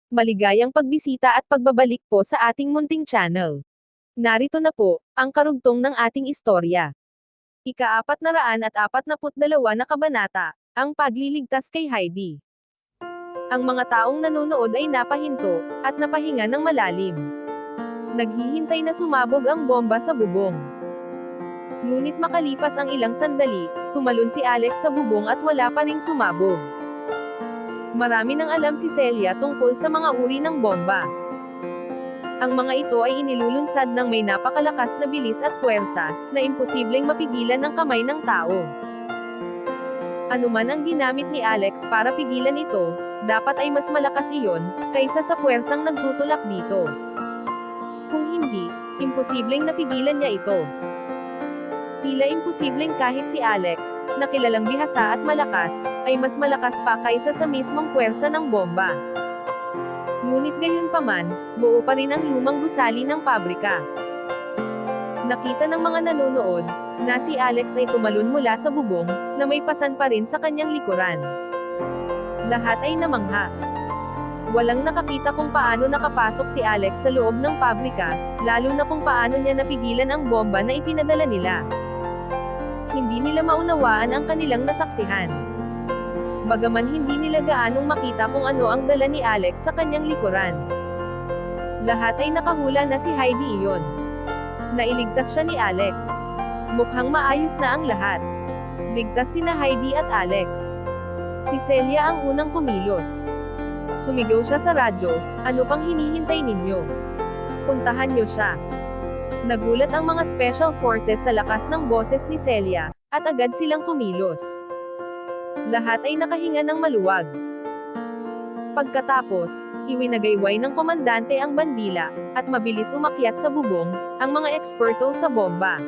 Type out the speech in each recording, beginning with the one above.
Maligayang pagbisita at pagbabalik po sa ating munting channel. Narito na po, ang karugtong ng ating istorya. Ika-442 na kabanata, ang pagliligtas kay Heidi. Ang mga taong nanonood ay napahinto, at napahinga ng malalim. Naghihintay na sumabog ang bomba sa bubong. Ngunit makalipas ang ilang sandali, tumalon si Alex sa bubong at wala pa ring sumabog. Marami nang alam si Celia tungkol sa mga uri ng bomba. Ang mga ito ay inilulunsad ng may napakalakas na bilis at puwersa, na imposibleng mapigilan ng kamay ng tao. Anuman ang ginamit ni Alex para pigilan ito, dapat ay mas malakas iyon, kaysa sa puwersang nagtutulak dito. Kung hindi, imposibleng napigilan niya ito. Tila imposibleng kahit si Alex, na kilalang bihasa at malakas, ay mas malakas pa kaysa sa mismong puwersa ng bomba. Ngunit gayunpaman, buo pa rin ang lumang gusali ng pabrika. Nakita ng mga nanonood, na si Alex ay tumalon mula sa bubong, na may pasan pa rin sa kanyang likuran. Lahat ay namangha. Walang nakakita kung paano nakapasok si Alex sa loob ng pabrika, lalo na kung paano niya napigilan ang bomba na ipinadala nila. Hindi nila maunawaan ang kanilang nasaksihan. Bagaman hindi nila gaanong makita kung ano ang dala ni Alex sa kanyang likuran. Lahat ay nakahula na si Heidi iyon. Nailigtas siya ni Alex. Mukhang maayos na ang lahat. Ligtas sina Heidi at Alex. Si Celia ang unang kumilos. Sumigaw siya sa radyo, "Ano pang hinihintay ninyo? Puntahan niyo siya." Nagulat ang mga special forces sa lakas ng boses ni Celia, at agad silang kumilos. Lahat ay nakahinga ng maluwag. Pagkatapos, iwinagayway ng komandante ang bandila, at mabilis umakyat sa bubong, ang mga eksperto sa bomba.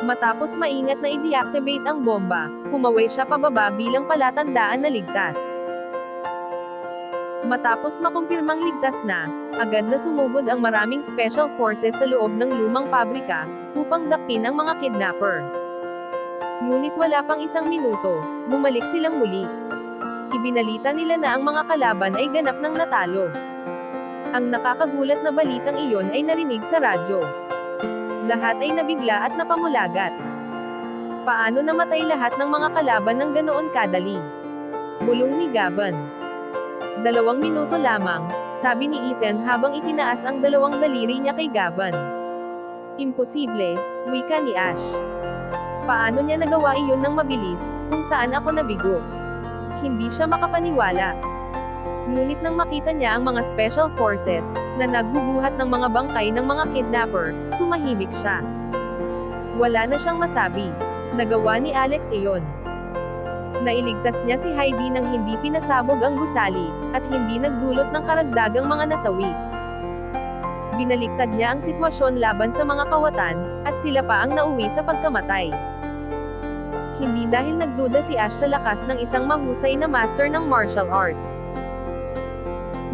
Matapos maingat na i-deactivate ang bomba, kumaway siya pababa bilang palatandaan na ligtas. Matapos makumpirmang ligtas na, agad na sumugod ang maraming special forces sa loob ng lumang pabrika, upang dakpin ang mga kidnapper. Ngunit wala pang isang minuto, bumalik silang muli. Ibinalita nila na ang mga kalaban ay ganap ng natalo. Ang nakakagulat na balitang iyon ay narinig sa radyo. Lahat ay nabigla at napamulagat. Paano namatay lahat ng mga kalaban ng ganoon kadali? Bulong ni Gavin. 2 minuto lamang, sabi ni Ethan habang itinaas ang 2 daliri niya kay Gavin. Imposible, wika ni Ash. Paano niya nagawa iyon ng mabilis, kung saan ako nabigo? Hindi siya makapaniwala. Ngunit nang makita niya ang mga special forces, na nagbubuhat ng mga bangkay ng mga kidnapper, tumahimik siya. Wala na siyang masabi. Nagawa ni Alex iyon. Nailigtas niya si Heidi nang hindi pinasabog ang gusali, at hindi nagdulot ng karagdagang mga nasawi. Binaliktad niya ang sitwasyon laban sa mga kawatan, at sila pa ang nauwi sa pagkamatay. Hindi dahil nagduda si Ash sa lakas ng isang mahusay na master ng martial arts.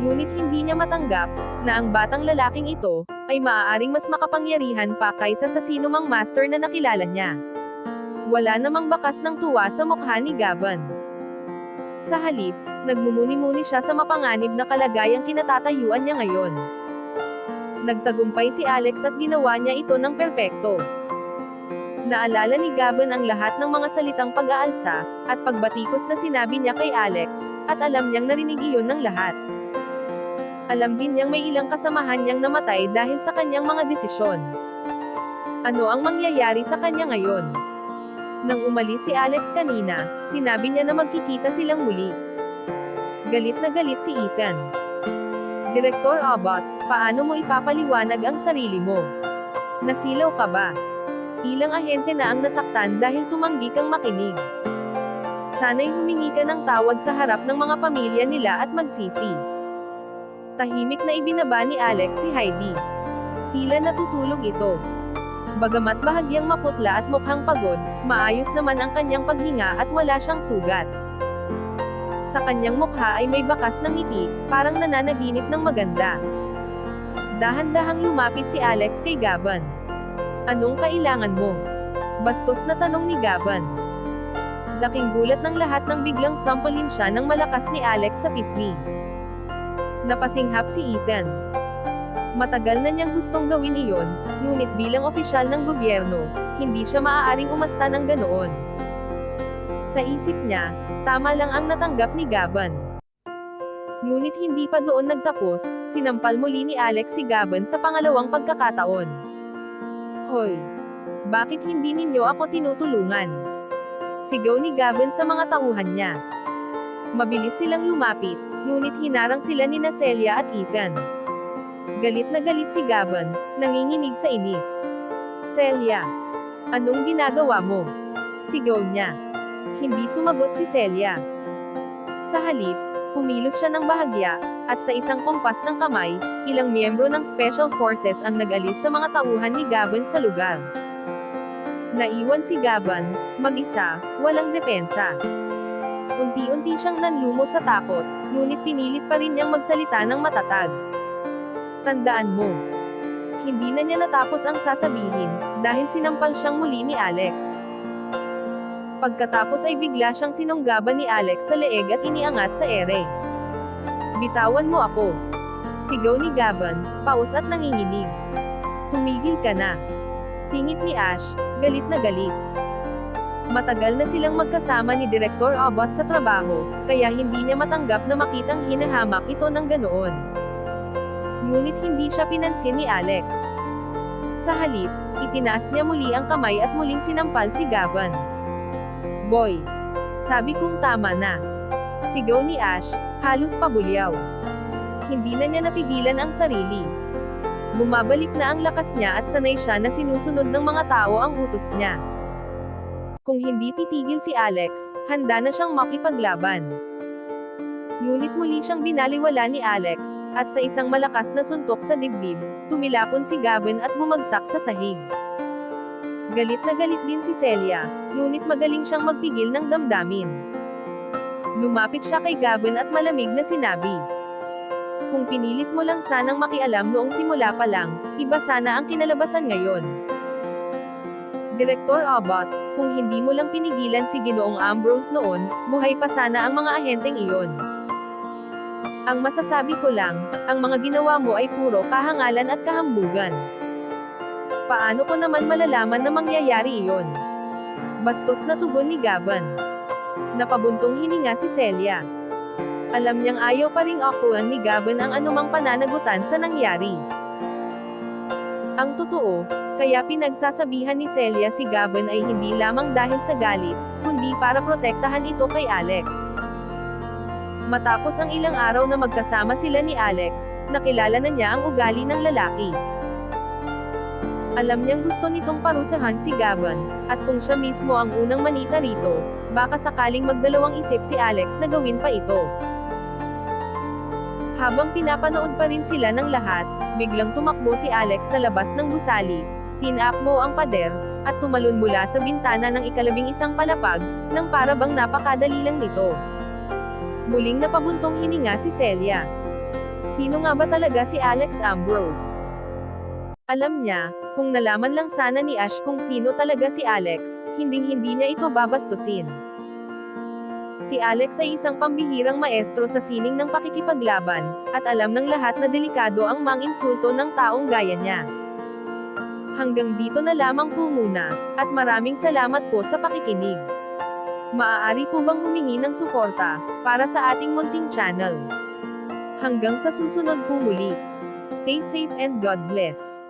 Ngunit hindi niya matanggap, na ang batang lalaking ito, ay maaaring mas makapangyarihan pa kaysa sa sinumang master na nakilala niya. Wala namang bakas ng tuwa sa mukha ni Gavin. Sa halip, nagmumuni-muni siya sa mapanganib na kalagayang kinatatayuan niya ngayon. Nagtagumpay si Alex at ginawa niya ito ng perpekto. Naalala ni Gavin ang lahat ng mga salitang pag-aalsa, at pagbatikos na sinabi niya kay Alex, at alam niyang narinig iyon ng lahat. Alam din niyang may ilang kasamahan niyang namatay dahil sa kanyang mga desisyon. Ano ang mangyayari sa kanya ngayon? Nang umalis si Alex kanina, sinabi niya na magkikita silang muli. Galit na galit si Ethan. Direktor Abbott, paano mo ipapaliwanag ang sarili mo? Nasilaw ka ba? Ilang ahente na ang nasaktan dahil tumanggi kang makinig. Sana'y humingi ka ng tawad sa harap ng mga pamilya nila at magsisi. Tahimik na ibinaba ni Alex si Heidi. Tila natutulog ito. Bagamat bahagyang maputla at mukhang pagod, maayos naman ang kanyang paghinga at wala siyang sugat. Sa kanyang mukha ay may bakas ng ngiti, parang nananaginip ng maganda. Dahan-dahang lumapit si Alex kay Gavin. Anong kailangan mo? Bastos na tanong ni Gavin. Laking gulat ng lahat nang biglang sampalin siya ng malakas ni Alex sa pisngi. Napasinghap si Ethan. Matagal na niyang gustong gawin iyon, ngunit bilang opisyal ng gobyerno, hindi siya maaaring umasta ng ganoon. Sa isip niya, tama lang ang natanggap ni Gavin. Ngunit hindi pa doon nagtapos, sinampal muli ni Alex si Gavin sa pangalawang pagkakataon. Hoy! Bakit hindi ninyo ako tinutulungan? Sigaw ni Gavin sa mga tauhan niya. Mabilis silang lumapit, ngunit hinarang sila ni Celia at Ethan. Galit na galit si Gavin, nanginginig sa inis. Celia! Anong ginagawa mo? Sigaw niya. Hindi sumagot si Celia. Sa halip, kumilos siya ng bahagya, at sa isang kumpas ng kamay, ilang miyembro ng Special Forces ang nag-alis sa mga tauhan ni Gavin sa lugar. Naiwan si Gavin, mag-isa, walang depensa. Unti-unti siyang nanlumo sa takot, ngunit pinilit pa rin niyang magsalita ng matatag. Tandaan mo. Hindi na niya natapos ang sasabihin, dahil sinampal siyang muli ni Alex. Pagkatapos ay bigla siyang sinunggaban ni Alex sa leeg at iniangat sa ere. Bitawan mo ako. Sigaw ni Gavin, paus at nanginginig. Tumigil ka na. Singit ni Ash, galit na galit. Matagal na silang magkasama ni Direktor Abbott sa trabaho, kaya hindi niya matanggap na makitang hinahamak ito ng ganoon. Ngunit hindi siya pinansin ni Alex. Sa halip, itinaas niya muli ang kamay at muling sinampal si Gavin. Boy! Sabi kong tama na. Sigaw ni Ash, halos pabulyaw. Hindi na niya napigilan ang sarili. Bumabalik na ang lakas niya at sanay siya na sinusunod ng mga tao ang utos niya. Kung hindi titigil si Alex, handa na siyang makipaglaban. Ngunit muli siyang binaliwala ni Alex, at sa isang malakas na suntok sa dibdib, tumilapon si Gavin at bumagsak sa sahig. Galit na galit din si Celia, ngunit magaling siyang magpigil ng damdamin. Lumapit siya kay Gavin at malamig na sinabi, kung pinilit mo lang sanang makialam noong simula pa lang, iba sana ang kinalabasan ngayon. Direktor Abbott, kung hindi mo lang pinigilan si Ginoong Ambrose noon, buhay pa sana ang mga ahenteng iyon. Ang masasabi ko lang, ang mga ginawa mo ay puro kahangalan at kahambugan. Paano ko naman malalaman na mangyayari iyon? Bastos na tugon ni Gavin. Napabuntong hininga si Celia. Alam niyang ayaw pa ring akuan ni Gavin ang anumang pananagutan sa nangyari. Ang totoo, kaya pinagsasabihan ni Celia si Gavin ay hindi lamang dahil sa galit, kundi para protektahan ito kay Alex. Matapos ang ilang araw na magkasama sila ni Alex, nakilala na niya ang ugali ng lalaki. Alam niyang gusto nitong parusahan si Gavin, at kung siya mismo ang unang manita rito, baka sakaling magdalawang isip si Alex na gawin pa ito. Habang pinapanood pa rin sila ng lahat, biglang tumakbo si Alex sa labas ng gusali, tinakbo ang pader, at tumalon mula sa bintana ng ika-11 palapag, nang para bang napakadali lang nito. Muling napabuntong hininga si Celia. Sino nga ba talaga si Alex Ambrose? Alam niya, kung nalaman lang sana ni Ash kung sino talaga si Alex, hinding-hindi niya ito babastusin. Si Alex ay isang pambihirang maestro sa sining ng pakikipaglaban, at alam ng lahat na delikado ang manginsulto ng taong gaya niya. Hanggang dito na lamang po muna, at maraming salamat po sa pakikinig. Maaari po bang humingi ng suporta, para sa ating munting channel? Hanggang sa susunod po muli. Stay safe and God bless.